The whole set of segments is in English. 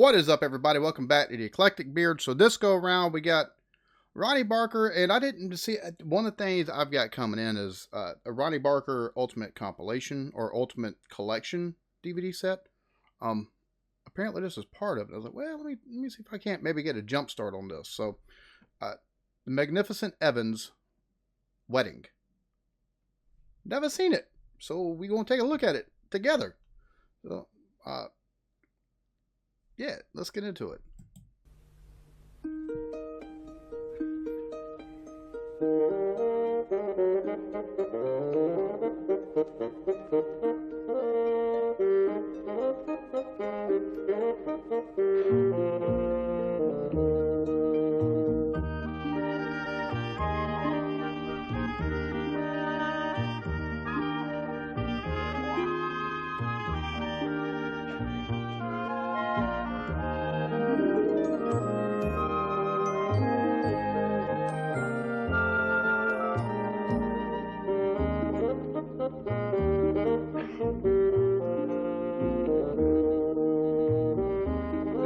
What is up, everybody? Welcome back to the Eclectic Beard. So this go around, we got Ronnie Barker, and I didn't see one of the things I've got coming in is a Ronnie Barker Ultimate Compilation or Ultimate Collection DVD set. Apparently this is part of it. I was like, well, let me see if I can't maybe get a jump start on this. So, the Magnificent Evans Wedding. Never seen it, so we gonna take a look at it together. So, yeah, let's get into it.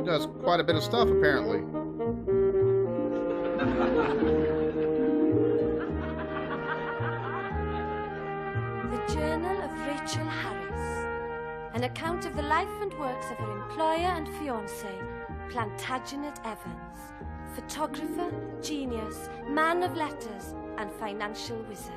Does quite a bit of stuff, apparently. The Journal of Rachel Harris, an account of the life and works of her employer and fiancé, Plantagenet Evans, photographer, genius, man of letters, and financial wizard.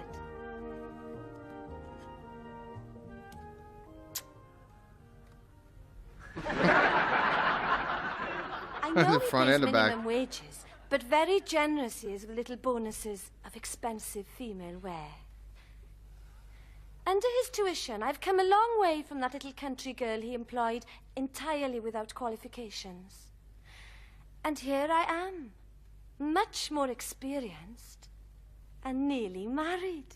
I know The front and the back. minimum wages, but very generous he is with little bonuses of expensive female wear. Under his tuition, I've come a long way from that little country girl he employed entirely without qualifications. And here I am, much more experienced and nearly married.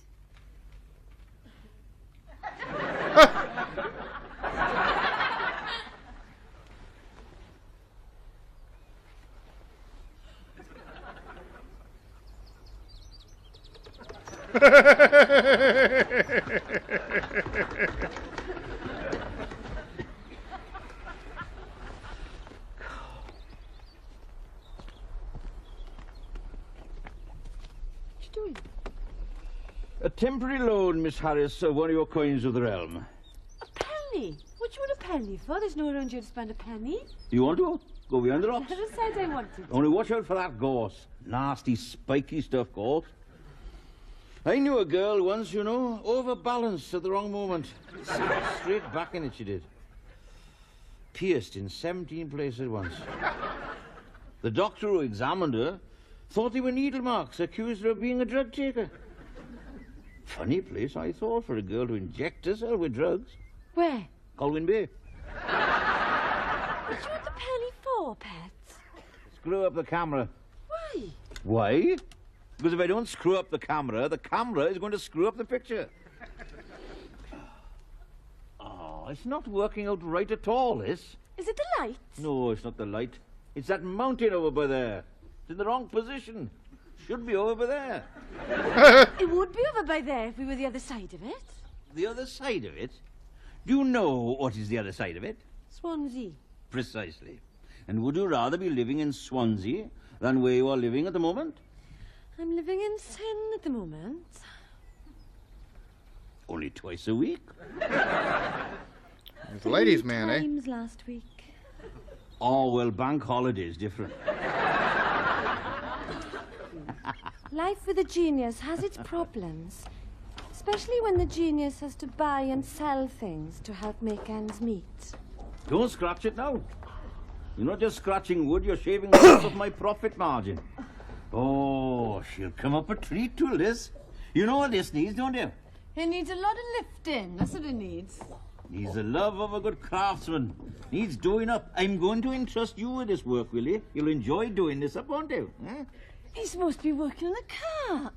A temporary loan, Miss Harris, of one of your coins of the realm. A penny? What do you want a penny for? There's no around here to spend a penny. You want to? Go behind the rocks. Never said I wanted. Only watch out for that gorse. Nasty, spiky stuff, gorse. I knew a girl once, you know, overbalanced at the wrong moment. Straight back in it, she did. Pierced in 17 places at once. The doctor who examined her thought they were needle marks, accused her of being a drug taker. Funny place, I thought, for a girl to inject herself with drugs. Where? Colwyn Bay. What do you want the penny for, pet? Screw up the camera. Why? Why? Because if I don't screw up the camera is going to screw up the picture. Oh, it's not working out right at all, this. Is it the light? No, it's not the light. It's that mountain over by there. It's in the wrong position. Should be over there. It would be over by there if we were the other side of it. The other side of it? Do you know what is the other side of it? Swansea. Precisely. And would you rather be living in Swansea than where you are living at the moment? I'm living in sin at the moment. Only twice a week. It's ladies' man, eh? Times last week. Oh, well, bank holiday's different. Life with a genius has its problems, especially when the genius has to buy and sell things to help make ends meet. Don't scratch it now. You're not just scratching wood, you're shaving off of my profit margin. Oh, she'll come up a treat to Liz. You know what this needs, don't you? It needs a lot of lifting. That's what it needs. Needs the love of a good craftsman. Needs doing up. I'm going to entrust you with this work, Willie. You'll enjoy doing this up, won't you? Eh? He's supposed to be working on the car.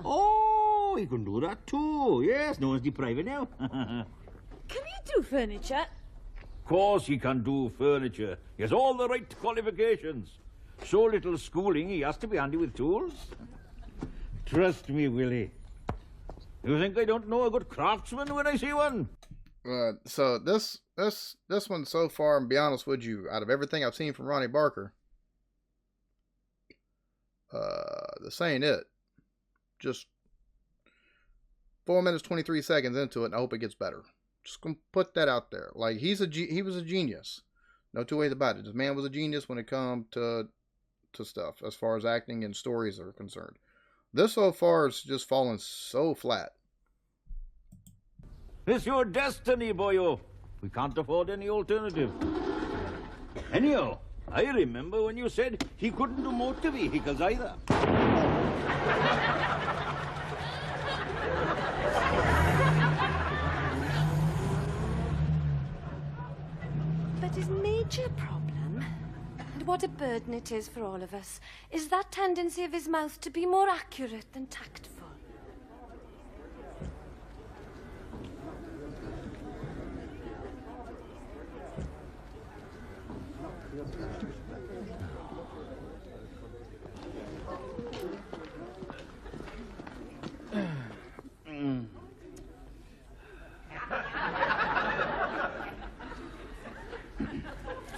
Oh, he can do that too. Yes, no one's depriving now. Can he do furniture? Of course he can do furniture. He has all the right qualifications. So little schooling, he has to be handy with tools. Trust me, Willie. You think I don't know a good craftsman when I see one? So this this one so far, and be honest with you, out of everything I've seen from Ronnie Barker, this ain't it. Just 4 minutes 23 seconds into it, and I hope it gets better. Just gonna put that out there. Like he was a genius. No two ways about it. This man was a genius when it comes to stuff as far as acting and stories are concerned. This so far is just falling so flat. It's your destiny, boyo. We can't afford any alternative. Anyhow, I remember when you said he couldn't do motor vehicles either. But his major problem, and what a burden it is for all of us, is that tendency of his mouth to be more accurate than tactful.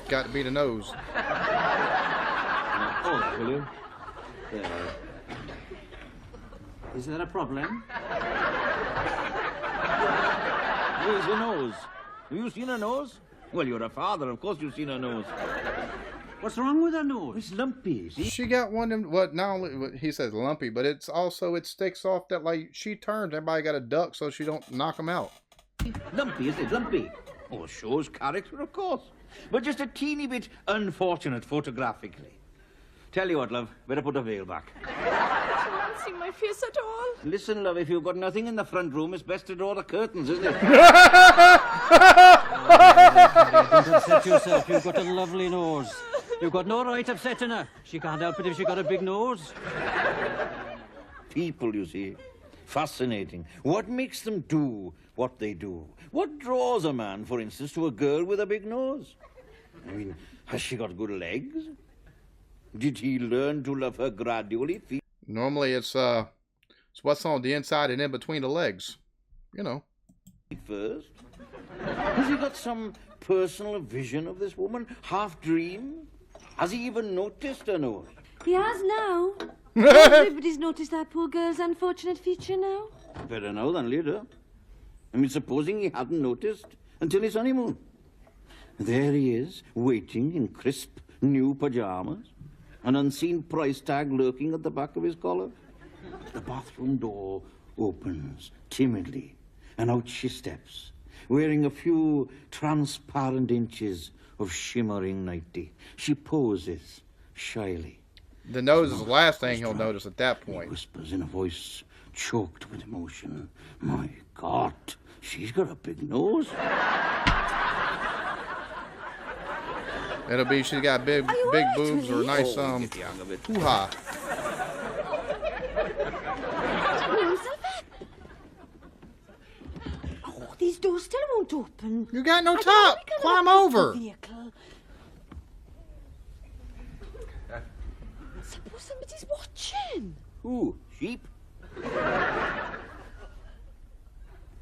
Got to be the nose. Oh, hello. Is there a problem? Where's the nose? Have you seen a nose? Well, you're a father, of course you've seen a nose. What's wrong with her nose? It's lumpy, see? She got one of them, what, not only, he says lumpy, but it's also, it sticks off that, like, she turns, everybody got to duck so she don't knock them out. Lumpy, is it? Lumpy. Oh, shows character, of course. But just a teeny bit unfortunate photographically. Tell you what, love, better put a veil back. I can't see my face at all. Listen, love, if you've got nothing in the front room, it's best to draw the curtains, isn't it? Don't upset yourself. You've got a lovely nose. You've got no right upsetting her. She can't help it if she got a big nose. People, you see. Fascinating. What makes them do what they do? What draws a man, for instance, to a girl with a big nose? I mean, has she got good legs? Did he learn to love her gradually? Normally it's what's on the inside and in between the legs. You know. First? Has he got some personal vision of this woman? Half dream? Has he even noticed her nose? He has now. Everybody's noticed that poor girl's unfortunate feature now. Better now than later. I mean, supposing he hadn't noticed until his honeymoon. There he is, waiting in crisp, new pajamas, an unseen price tag lurking at the back of his collar. The bathroom door opens timidly, and out she steps, wearing a few transparent inches of shimmering nightie. She poses shyly. The nose is the last thing he'll notice at that He point. whispers in a voice choked with emotion, "My God, she's got a big nose." It'll be she's got big boobs or nice Get the hang of it. hoo-ha. Oh, these doors still won't open. You got no I don't top. know, we can't Climb open over. the vehicle. Suppose somebody's watching. Who? Sheep?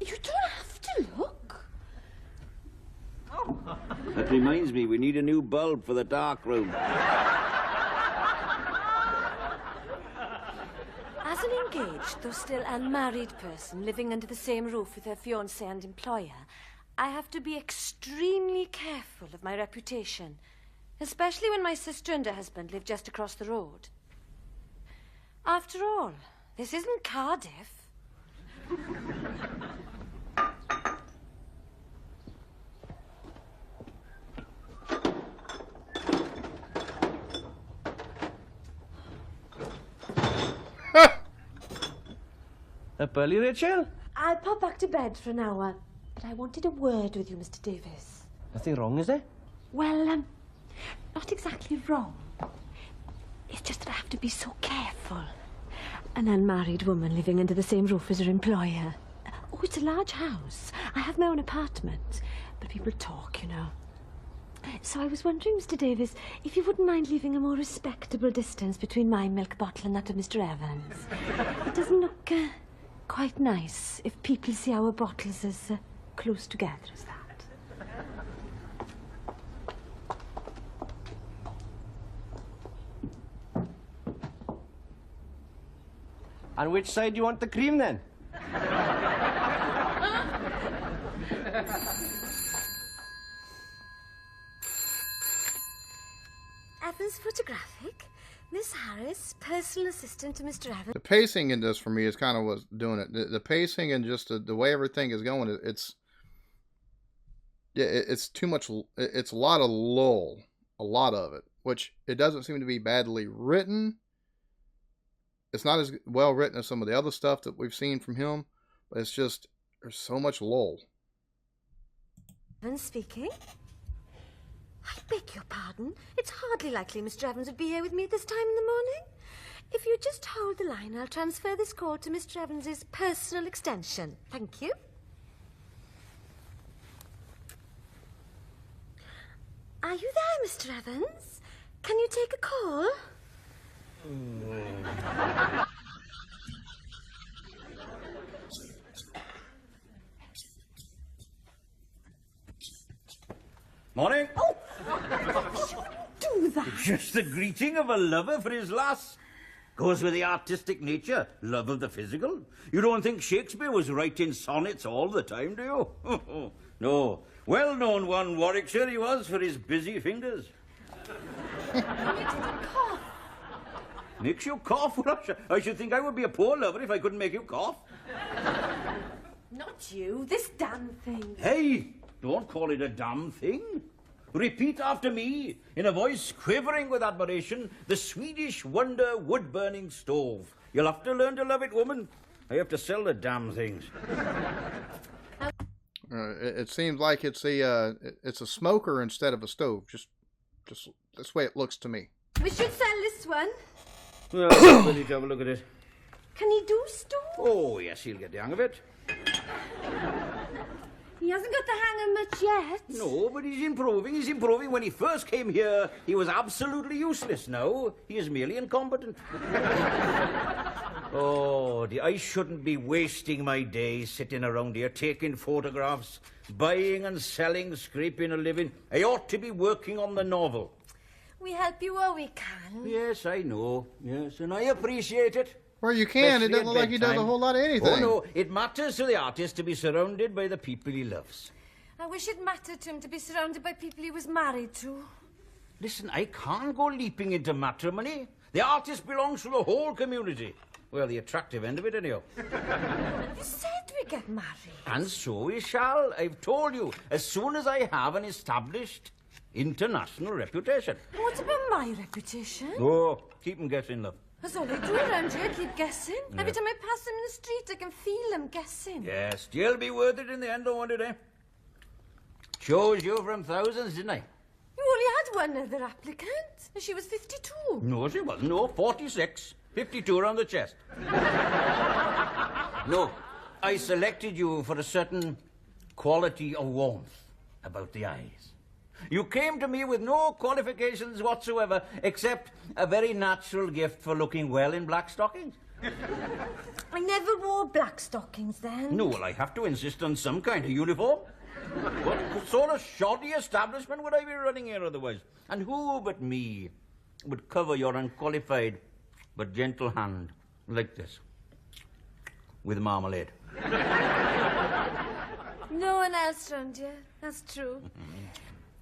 You don't have to look. That reminds me, we need a new bulb for the dark room. As an engaged, though still unmarried person living under the same roof with her fiancé and employer, I have to be extremely careful of my reputation, especially when my sister and her husband live just across the road. After all, this isn't Cardiff. Up early, Rachel? I'll pop back to bed for an hour, but I wanted a word with you, Mr. Davis. Nothing wrong, is there? Well, not exactly wrong. It's just that I have to be so careful. An unmarried woman living under the same roof as her employer. Oh, it's a large house. I have my own apartment, but people talk, you know. So I was wondering, Mr. Davis, if you wouldn't mind leaving a more respectable distance between my milk bottle and that of Mr. Evans. It doesn't look quite nice if people see our bottles as close together as that. On which side do you want the cream, then? Evans Photographic. Miss Harris, personal assistant to Mr. Evans. The pacing in this for me is kind of what's doing it. The pacing and just the way everything is going, it's too much. It's a lot of lull, a lot of it, which it doesn't seem to be badly written. It's not as well written as some of the other stuff that we've seen from him, but it's just, there's so much lull. Evans speaking. I beg your pardon. It's hardly likely Mr. Evans would be here with me at this time in the morning. If you just hold the line, I'll transfer this call to Mr. Evans's personal extension. Thank you. Are you there, Mr. Evans? Can you take a call? Morning. Oh, do that. Just the greeting of a lover for his lass. Goes with the artistic nature, love of the physical. You don't think Shakespeare was writing sonnets all the time, do you? No. Well-known one, Warwickshire he was, for his busy fingers. Cough. Makes you cough? Well, I should think I would be a poor lover if I couldn't make you cough. Not you, this damn thing. Hey, don't call it a damn thing. Repeat after me, in a voice quivering with admiration, the Swedish wonder wood-burning stove. You'll have to learn to love it, woman. I have to sell the damn things. It seems like it's a smoker instead of a stove. Just this way it looks to me. We should sell this one. Well, we'll need to have a look at it. Can he do stove? Oh, yes, he'll get the hang of it. He hasn't got the hang of much yet. No, but he's improving. He's improving. When he first came here, he was absolutely useless. Now, he is merely incompetent. Oh, I shouldn't be wasting my days sitting around here taking photographs, buying and selling, scraping a living. I ought to be working on the novel. We help you where we can. Yes, I know. Yes, and I appreciate it. Where you can, it Especially doesn't at look like he does a bedtime. whole lot of anything. Oh, no, it matters to the artist to be surrounded by the people he loves. I wish it mattered to him to be surrounded by people he was married to. Listen, I can't go leaping into matrimony. The artist belongs to the whole community. Well, the attractive end of it, anyhow. You said we get married. And so we shall. I've told you, as soon as I have an established international reputation. What about my reputation? Oh, keep 'em guessing, love. That's all I do around here, keep guessing. Yeah. Every time I pass him in the street, I can feel him guessing. Yes, still be worth it in the end, won't it, eh? Chose you from thousands, didn't I? You only had one other applicant, and she was 52. No, she wasn't. No, 46. 52 around the chest. No, I selected you for a certain quality of warmth about the eyes. You came to me with no qualifications whatsoever, except a very natural gift for looking well in black stockings. I never wore black stockings then. No, well, I have to insist on some kind of uniform. What sort of shoddy establishment would I be running here otherwise? And who but me would cover your unqualified but gentle hand like this with marmalade? No one else round here. That's true.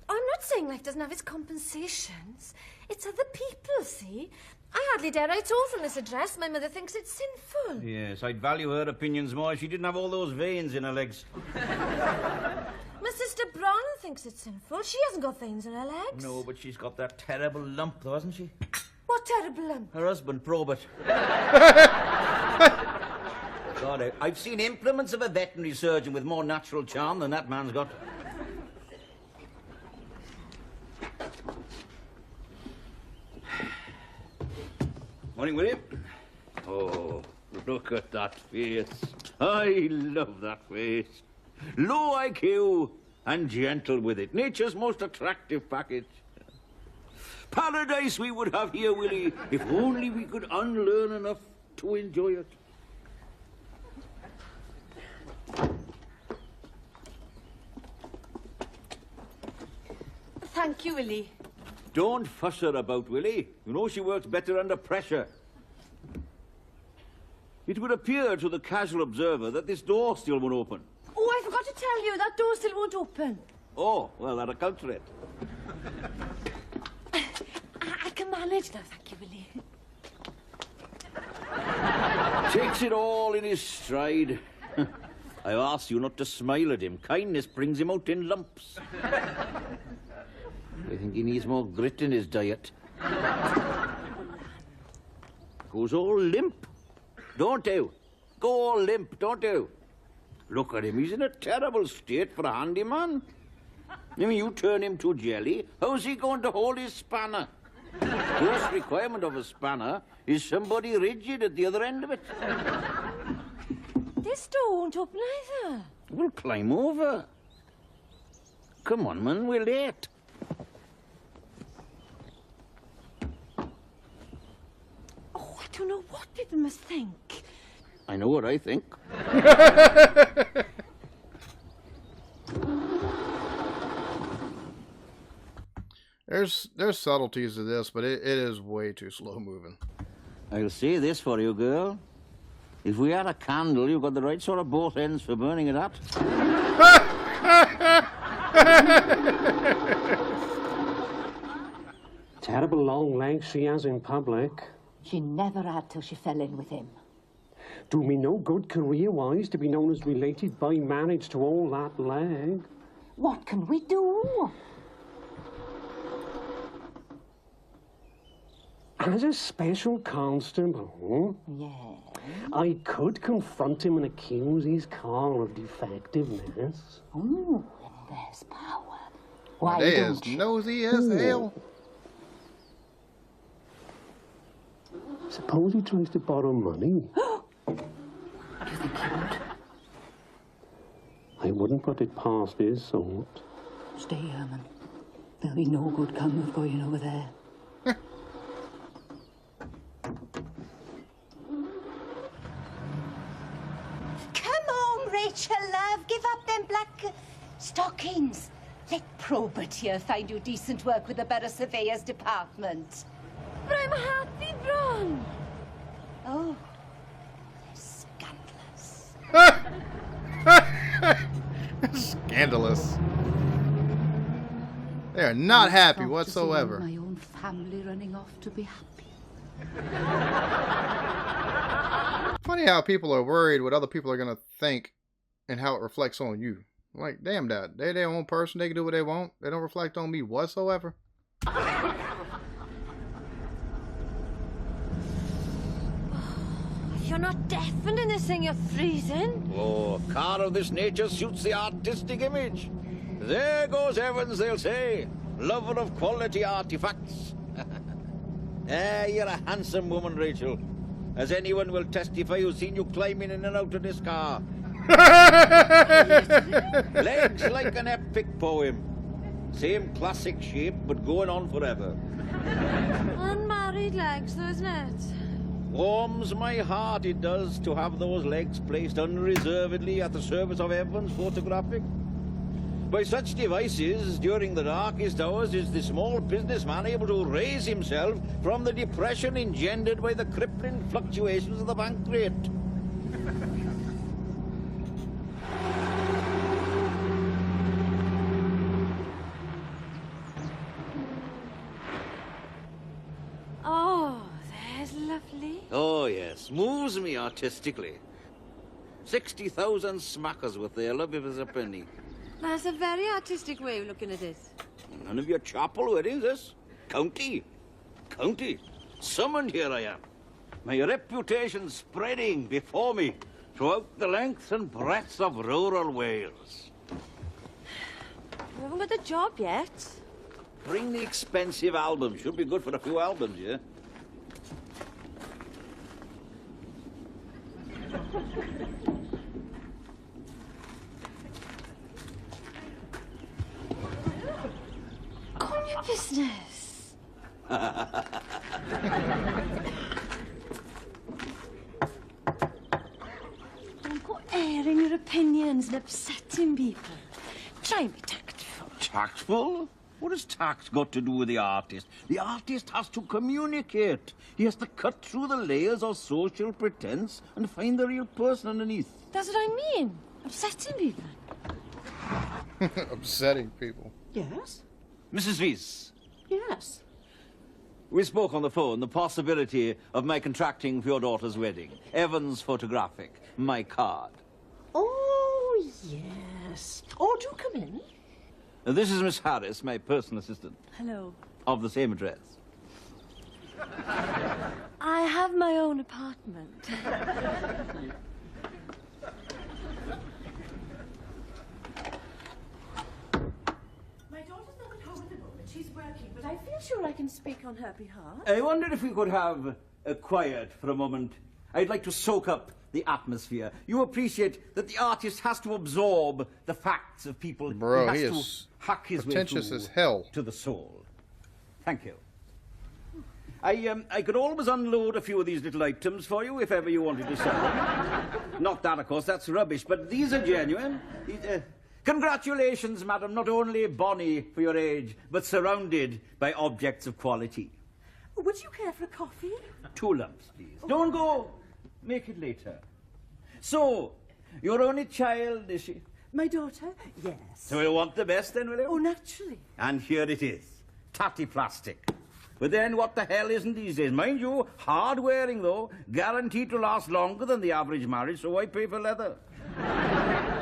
I'm not saying life doesn't have its compensations. It's other people, see? I hardly dare write oath on this address. My mother thinks it's sinful. Yes, I'd value her opinions more if she didn't have all those veins in her legs. My sister Bronwyn thinks it's sinful. She hasn't got veins in her legs. No, but she's got that terrible lump, though, hasn't she? What terrible lump? Her husband, Probert. God, I've seen implements of a veterinary surgeon with more natural charm than that man's got. Morning, William. Oh, look at that face. I love that face. Low IQ and gentle with it. Nature's most attractive package. Paradise we would have here, Willie, if only we could unlearn enough to enjoy it. Thank you, Willie. Don't fuss her about, Willie. You know she works better under pressure. It would appear to the casual observer that this door still won't open. Oh, I forgot to tell you, that door still won't open. Oh, well, that accounts for it. I can manage now, thank you, Willie. Takes it all in his stride. I've asked you not to smile at him. Kindness brings him out in lumps. I think he needs more grit in his diet. Goes all limp, don't you? Go all limp, don't you? Look at him, he's in a terrible state for a handyman. I mean, you turn him to jelly, how's he going to hold his spanner? First requirement of a spanner is somebody rigid at the other end of it. This door won't open either. We'll climb over. Come on, man, we're late. Oh, I don't know what people must think. I know what I think. There's subtleties to this, but it is way too slow moving. I'll say this for you, girl. If we had a candle, you've got the right sort of both ends for burning it at. Terrible long legs she has in public. She never had till she fell in with him. Do me no good career-wise to be known as related by marriage to all that leg. What can we do? As a special constable, Yeah. I could confront him and accuse his car of defectiveness. Oh, there's power. Why They don't is you? nosy as hell. Suppose he tries to borrow money. Do you think he would? I wouldn't put it past his sort. Stay, Herman. There'll be no good come of going over there. Come home, Rachel, love. Give up them black stockings. Let Probert here find you decent work with the Borough Surveyor's Department. But I'm happy, Bron. Oh, they're scandalous. Scandalous. They are not happy Thought to see whatsoever. my own family running off to be happy. Funny how people are worried what other people are going to think and how it reflects on you. Like, damn that. They're their own person. They can do what they want. They don't reflect on me whatsoever. If you're not deafened in this thing, you're freezing. Oh, a car of this nature suits the artistic image. There goes Evans, they'll say. Lover of quality artifacts. You're a handsome woman, Rachel. As anyone will testify who's seen you climbing in and out of this car. Legs like an epic poem. Same classic shape, but going on forever. Unmarried legs, though, isn't it? Warms my heart, it does, to have those legs placed unreservedly at the service of Evans Photographic. By such devices, during the darkest hours, is the small businessman able to raise himself from the depression engendered by the crippling fluctuations of the bank rate. Oh, there's lovely. Oh, yes, moves me artistically. 60,000 smackers with their love if it's a penny. That's a very artistic way of looking at it. None of your chapel weddings, this? County. County. Summoned here I am. My reputation spreading before me throughout the length and breadth of rural Wales. You haven't got the job yet. Bring the expensive album. Should be good for a few albums, yeah? Go on your business. Don't go airing your opinions and upsetting people. Try and be tactful. Tactful? What has tax got to do with the artist? The artist has to communicate. He has to cut through the layers of social pretense and find the real person underneath. That's what I mean. Upsetting people. Upsetting people. Yes? Mrs. Rees, Yes. we spoke on the phone the possibility of my contracting for your daughter's wedding. Evans Photographic, my card. Oh, yes. Oh, do come in. This is Miss Harris, my personal assistant. Hello. Of the same address. I have my own apartment. My daughter's not at home at the moment. She's working, but I feel sure I can speak on her behalf. I wondered if we could have a quiet for a moment. I'd like to soak up the atmosphere. You appreciate that the artist has to absorb the facts of people. Bro, he he has is to hack his way pretentious through as hell. to the soul. Thank you. I could always unload a few of these little items for you if ever you wanted to sell them. Not that, of course, that's rubbish, but these are genuine. Congratulations, madam, not only bonny for your age, but surrounded by objects of quality. Would you care for a coffee? 2 lumps, please. Don't go. Make it later. So, your only child, is she? My daughter? Yes. So you'll want the best then, will you? Oh, naturally. And here it is. Tatty plastic. But then what the hell isn't these days? Mind you, hard wearing though, guaranteed to last longer than the average marriage, so why pay for leather?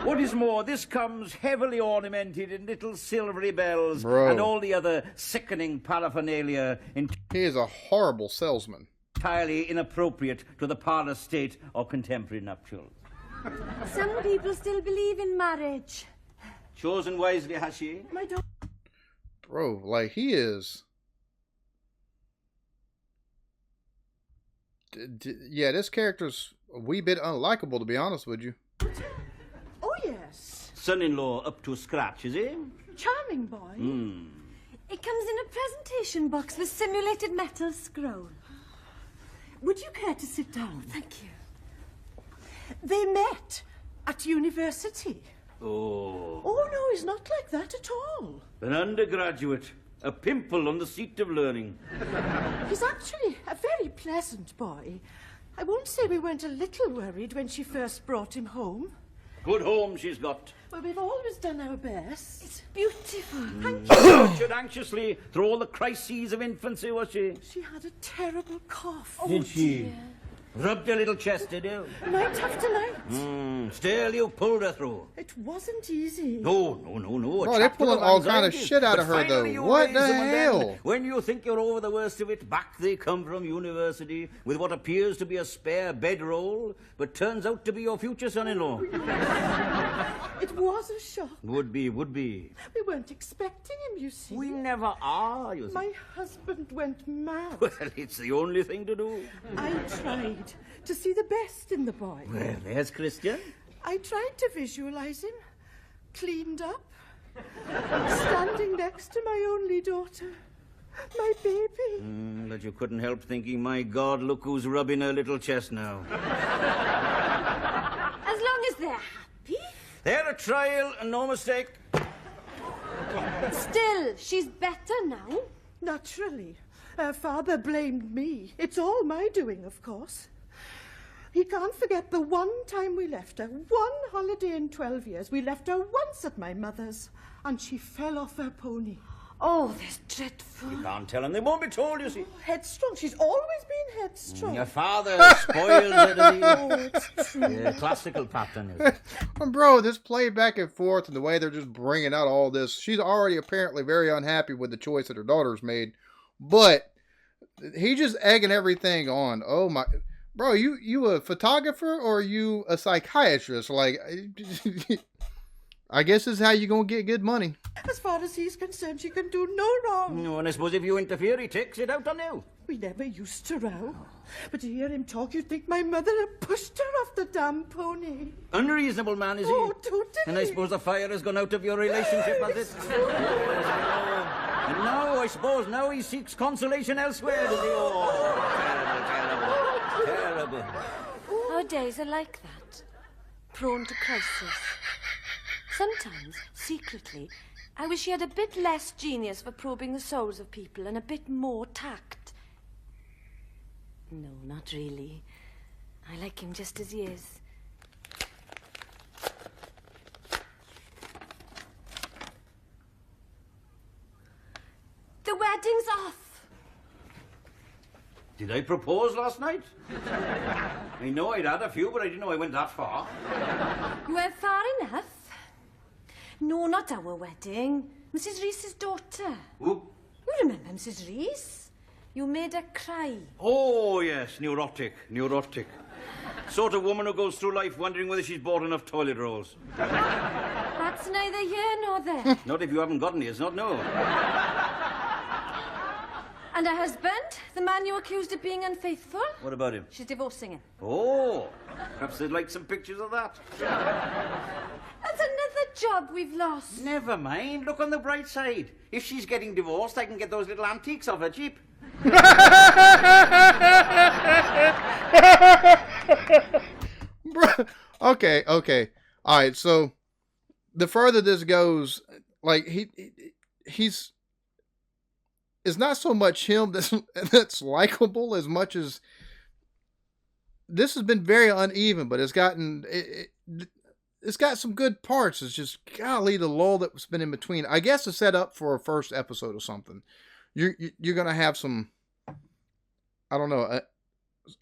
What is more, this comes heavily ornamented in little silvery bells Bro. and all the other sickening paraphernalia He is a horrible salesman. entirely inappropriate to the parlor state or contemporary nuptials. Some people still believe in marriage. Chosen wisely, has she? My daughter. Bro, like he is. Yeah, this character's a wee bit unlikable, to be honest with you. Oh, yes. Son-in-law up to scratch, is he? Charming boy. It comes in a presentation box with simulated metal scroll. Would you care to sit down? Thank you. They met at university. Oh. Oh, no, he's not like that at all. An undergraduate. A pimple on the seat of learning. He's actually a very pleasant boy. I won't say we weren't a little worried when she first brought him home. Good home she's got. Well, we've always done our best. It's beautiful. Thank you. Nurtured anxiously through all the crises of infancy, was she? She had a terrible cough. Did she? Rubbed her little chest, did you? Night after night. Still you pulled her through. It wasn't easy. No. Bro, they're pulling all kind of shit out of her, though. What the hell? When you think you're over the worst of it, back they come from university with what appears to be a spare bedroll, but turns out to be your future son-in-law. It was a shock. Would be. We weren't expecting him, you see. We never are, you see. My husband went mad. Well, it's the only thing to do. I tried to see the best in the boy. Well, there's Christian. I tried to visualize him, cleaned up, standing next to my only daughter, my baby. But you couldn't help thinking, my God, look who's rubbing her little chest now. As long as they're happy. They're a trial and no mistake. Still, she's better now. Naturally. Her father blamed me. It's all my doing, of course. He can't forget the one time we left her. One holiday in 12 years. We left her once at my mother's, and she fell off her pony. Oh, that's dreadful. You can't tell them. They won't be told, you see. Headstrong. She's always been headstrong. Your father spoiled her, did he? Oh, it's true. Yeah, classical pattern, is it? Bro, this play back and forth and the way they're just bringing out all this. She's already apparently very unhappy with the choice that her daughter's made. But he just egging everything on. Oh my... Bro, you a photographer or you a psychiatrist? Like, I guess this is how you gonna get good money. As far as he's concerned, she can do no wrong. No, and I suppose if you interfere, he takes it out on you. We never used to row. But to hear him talk, you'd think my mother had pushed her off the damn pony. Unreasonable man, is he? Oh, totally. And I suppose the fire has gone out of your relationship, has it? And now, I suppose, now he seeks consolation elsewhere, does he? Oh, terrible. Our days are like that. Prone to crisis. Sometimes, secretly, I wish he had a bit less genius for probing the souls of people and a bit more tact. No, not really. I like him just as he is. The wedding's off. Did I propose last night? I know I'd had a few, but I didn't know I went that far. You went far enough. No, not our wedding. Mrs. Reese's daughter. Who? You remember Mrs. Reese? You made her cry. Oh, yes, neurotic. Sort of woman who goes through life wondering whether she's bought enough toilet rolls. That's neither here nor there. Not if you haven't got any, it's not no. And her husband, the man you accused of being unfaithful? What about him? She's divorcing him. Oh, perhaps they'd like some pictures of that. That's another job we've lost. Never mind, look on the bright side. If she's getting divorced, I can get those little antiques off her cheap. Okay. All right, so the further this goes, like he's it's not so much him that's likable as much as this has been very uneven, but it's got some good parts. It's just, golly, the lull that's been in between. I guess it's set up for a first episode or something. You're gonna have some, I don't know,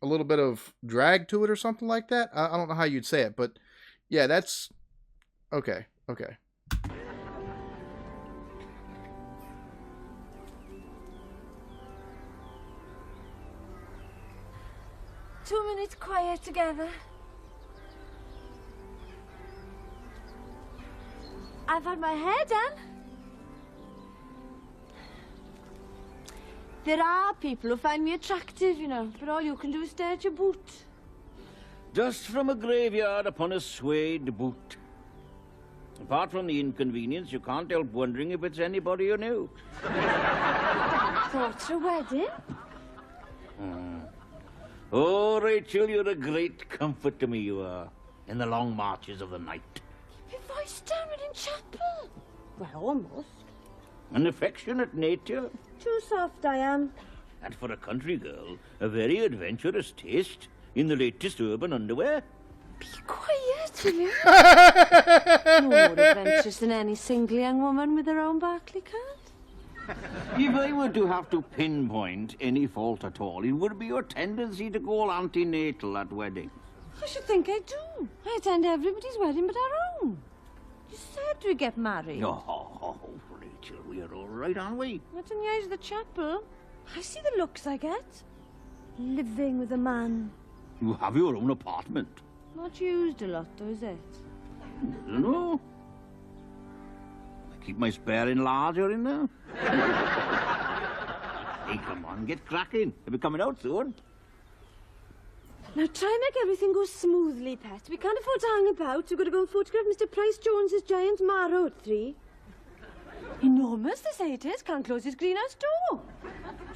a little bit of drag to it or something like that. I don't know how you'd say it, but yeah, that's okay. 2 minutes quiet together. I've had my hair done. There are people who find me attractive, you know, but all you can do is stare at your boot. Dust from a graveyard upon a suede boot. Apart from the inconvenience, you can't help wondering if it's anybody you knew. Thought a wedding? Oh, Rachel, you're a great comfort to me, you are, in the long marches of the night. Your voice down in chapel. Well, almost. An affectionate nature. Too soft I am. And for a country girl, a very adventurous taste in the latest urban underwear. Be quiet, will you? No more adventurous than any single young woman with her own Barclay card. If I were to have to pinpoint any fault at all, it would be your tendency to go all antenatal at weddings. I should think I do. I attend everybody's wedding but our own. You said we get married. Oh, Rachel, we're all right, aren't we? Not in the eyes of the chapel. I see the looks I get. Living with a man. You have your own apartment. Not used a lot, though, is it? I don't know. I keep my spare enlarger in there. Hey, come on, get cracking. They'll be coming out soon. Now try and make everything go smoothly, Pet. We can't afford to hang about. We've got to go and photograph Mr. Price Jones's giant marrow at 3. Enormous, they say it is. Can't close his greenhouse door.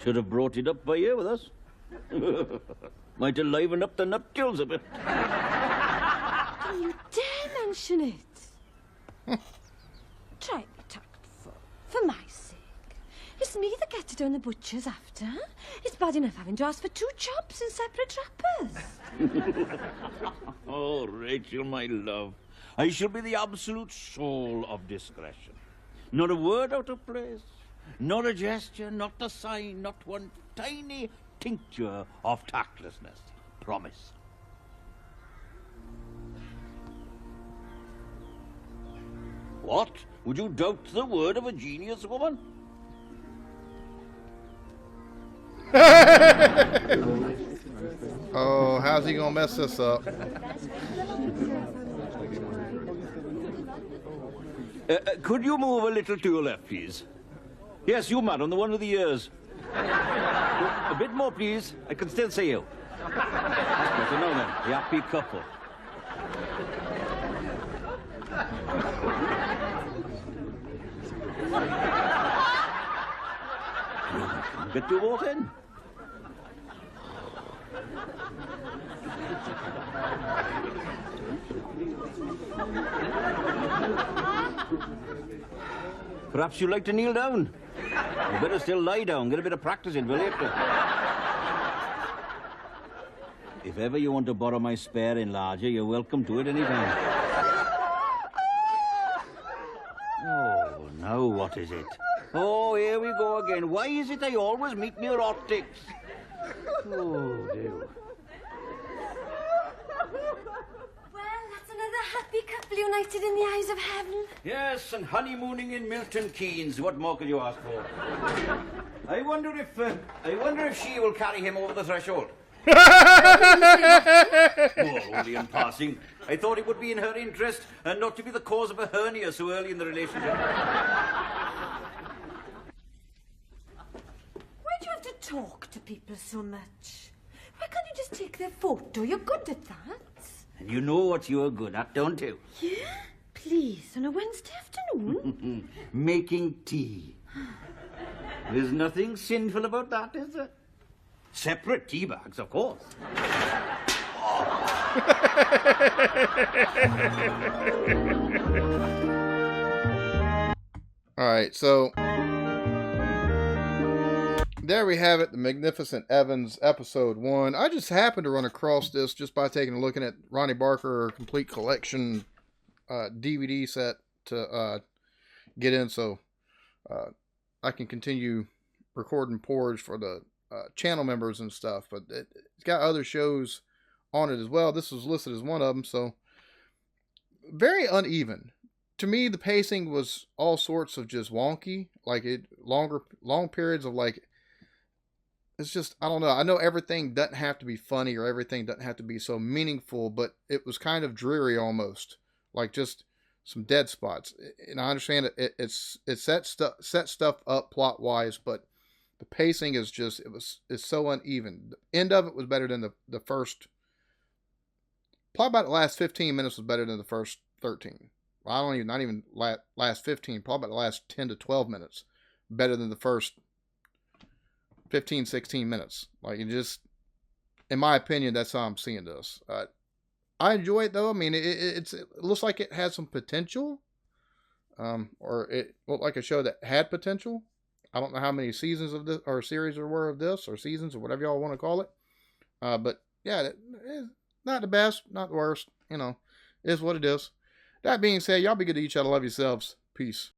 Should have brought it up by here with us. Might have livened up the nuptials a bit. Don't you dare mention it. Try to be tactful. For my sake. It's me that gets it on the butcher's after. It's bad enough having to ask for 2 chops in separate wrappers. Oh, Rachel, my love. I shall be the absolute soul of discretion. Not a word out of place. Not a gesture, not a sign, not one tiny tincture of tactlessness. Promise. What? Would you doubt the word of a genius woman? Oh, how's he gonna mess this up? Could you move a little to your left, please? Yes, you, madam, the one with the ears. A bit more, please. I can still see you. That's better now, then. The happy couple. Get you both in. Perhaps you'd like to kneel down. You better still lie down. Get a bit of practice in, will you? If ever you want to borrow my spare enlarger, you're welcome to it anytime. Oh, now what is it? Oh, here we go again. Why is it I always meet near optics? Oh, dear. Well, that's another happy couple united in the eyes of heaven. Yes, and honeymooning in Milton Keynes. What more could you ask for? I wonder if she will carry him over the threshold. Oh, only in passing. I thought it would be in her interest and not to be the cause of a hernia so early in the relationship. Why do you have to talk to people so much? Why can't you just take their photo? You're good at that. And you know what you're good at, don't you? Yeah? Please, on a Wednesday afternoon? Making tea. There's nothing sinful about that, is there? Separate tea bags, of course. All right, so there we have it, the Magnificent Evans, episode 1. I just happened to run across this just by taking a look at Ronnie Barker complete collection DVD set to get in, so I can continue recording Porridge for the channel members and stuff. But it's got other shows on it as well. This was listed as one of them, so very uneven. To me, the pacing was all sorts of just wonky. Like long periods of like, it's just, I don't know. I know everything doesn't have to be funny or everything doesn't have to be so meaningful, but it was kind of dreary almost. Like just some dead spots. And I understand it sets stuff up plot wise, but the pacing is just, it's so uneven. The end of it was better than the first, probably about the last 15 minutes was better than the first 13. Well, not even last 15, probably about the last 10 to 12 minutes better than the first 15, 16 minutes. Like, it just, in my opinion, that's how I'm seeing this. I enjoy it though. I mean, it looks like it has some potential, or it looked like a show that had potential. I don't know how many seasons of this or series there were of this, or seasons, or whatever y'all want to call it. But yeah, it's not the best, not the worst. You know, it is what it is. That being said, y'all be good to each other. Love yourselves. Peace.